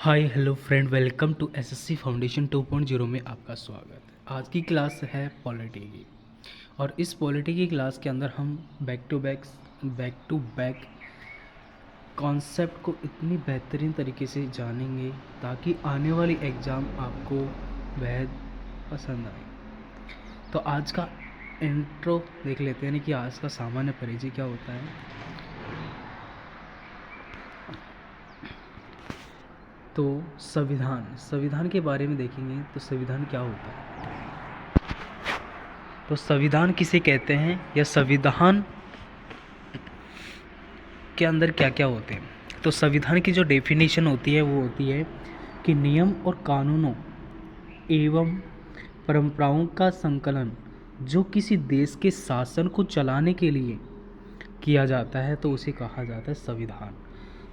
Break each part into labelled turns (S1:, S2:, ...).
S1: Hi hello friend, welcome to SSC foundation 2.0 में आपका स्वागत है। आज की क्लास है पॉलिटी की, और इस पॉलिटी की क्लास के अंदर हम बैक टू बैक कॉन्सेप्ट को इतनी बेहतरीन तरीके से जानेंगे ताकि आने वाली एग्ज़ाम आपको बेहद पसंद आए। तो आज का इंट्रो देख लेते हैं, यानी कि आज का सामान्य परिचय क्या होता है। तो संविधान के बारे में देखेंगे तो संविधान क्या होता है। तो संविधान किसे कहते हैं या संविधान के अंदर क्या क्या होते हैं। तो संविधान की जो डेफिनेशन होती है वो होती है कि नियम और कानूनों एवं परंपराओं का संकलन जो किसी देश के शासन को चलाने के लिए किया जाता है तो उसे कहा जाता है संविधान।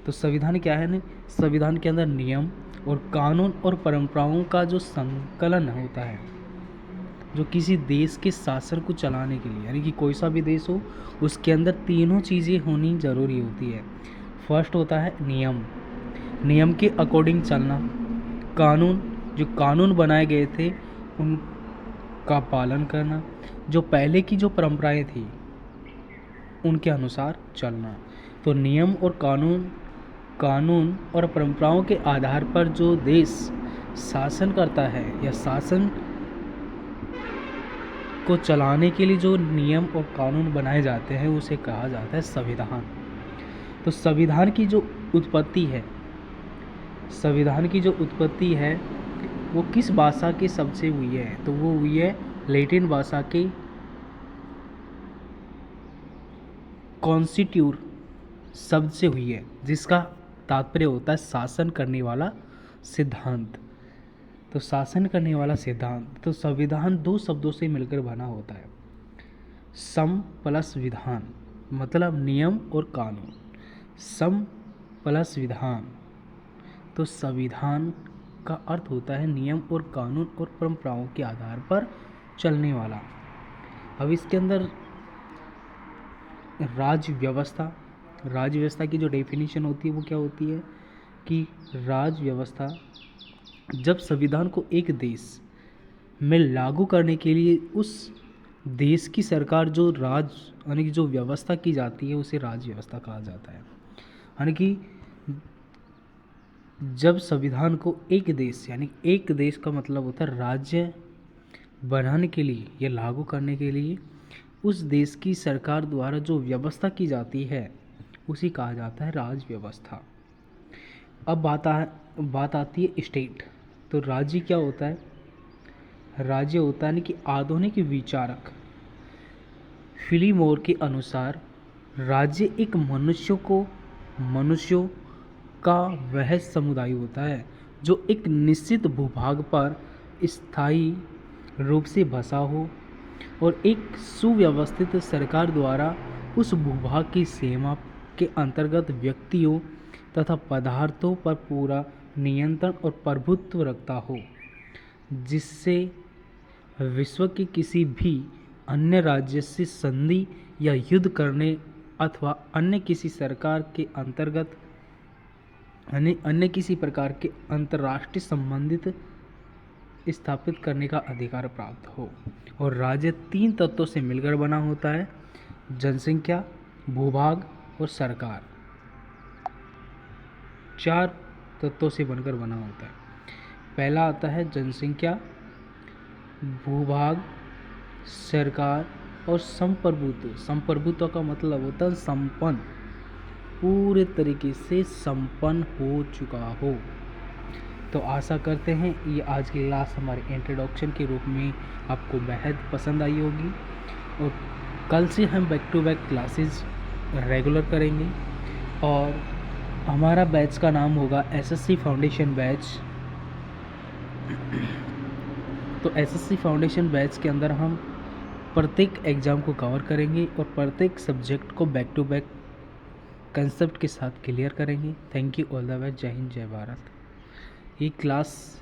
S1: तो संविधान क्या है ना, संविधान के अंदर नियम और कानून और परंपराओं का जो संकलन होता है जो किसी देश के शासन को चलाने के लिए, यानी कि कोई सा भी देश हो उसके अंदर तीनों चीज़ें होनी ज़रूरी होती है। फर्स्ट होता है नियम के अकॉर्डिंग चलना, कानून जो कानून बनाए गए थे उनका पालन करना, जो पहले की जो परंपराएं थी उनके अनुसार चलना। तो नियम और कानून और परंपराओं के आधार पर जो देश शासन करता है या शासन को चलाने के लिए जो नियम और कानून बनाए जाते हैं उसे कहा जाता है संविधान। तो संविधान की जो उत्पत्ति है वो किस भाषा के शब्द से हुई है, तो वो हुई है लैटिन भाषा के कॉन्स्टिट्यूट शब्द से हुई है, जिसका तात्पर्य होता है शासन करने वाला सिद्धांत। तो शासन करने वाला सिद्धांत, तो संविधान दो शब्दों से मिलकर बना होता है, सम प्लस विधान, मतलब नियम और कानून, सम प्लस विधान। तो संविधान का अर्थ होता है नियम और कानून और परंपराओं के आधार पर चलने वाला। अब इसके अंदर राज्य व्यवस्था की जो डेफिनेशन होती है वो क्या होती है कि राज्य व्यवस्था जब संविधान को एक देश में लागू करने के लिए उस देश की सरकार जो यानी कि जो व्यवस्था की जाती है उसे राज्य व्यवस्था कहा जाता है। यानी कि जब संविधान को एक देश, यानी एक देश का मतलब होता है राज्य बनाने के लिए या लागू करने के लिए उस देश की सरकार द्वारा जो व्यवस्था की जाती है उसे कहा जाता है राज्य व्यवस्था। अब बात आती है स्टेट। तो राज्य क्या होता है, राज्य होता है कि आधुनिक विचारक फिलीमोर के अनुसार राज्य एक मनुष्यों का वह समुदाय होता है जो एक निश्चित भूभाग पर स्थायी रूप से बसा हो और एक सुव्यवस्थित सरकार द्वारा उस भूभाग की सीमा के अंतर्गत व्यक्तियों तथा पदार्थों पर पूरा नियंत्रण और प्रभुत्व रखता हो, जिससे विश्व के किसी भी अन्य राज्य से संधि या युद्ध करने अथवा अन्य किसी प्रकार के अंतर्राष्ट्रीय संबंधित स्थापित करने का अधिकार प्राप्त हो। और राज्य तीन तत्वों से मिलकर बना होता है, जनसंख्या, भूभाग और सरकार। चार तत्वों से बनकर बना होता है। पहला आता है जनसंख्या, भूभाग, सरकार और संप्रभुत्व का मतलब होता है संपन्न, पूरे तरीके से संपन्न हो चुका हो। तो आशा करते हैं ये आज की क्लास हमारे इंट्रोडक्शन के रूप में आपको बेहद पसंद आई होगी, और कल से हम back to back classes regular करेंगे। और हमारा बैच का नाम होगा एसएससी फाउंडेशन बैच। तो एसएससी फाउंडेशन बैच के अंदर हम प्रत्येक एग्ज़ाम को कवर करेंगे और प्रत्येक सब्जेक्ट को बैक टू बैक कंसेप्ट के साथ क्लियर करेंगे। Thank you, all the best, जय हिंद, जय भारत। ये क्लास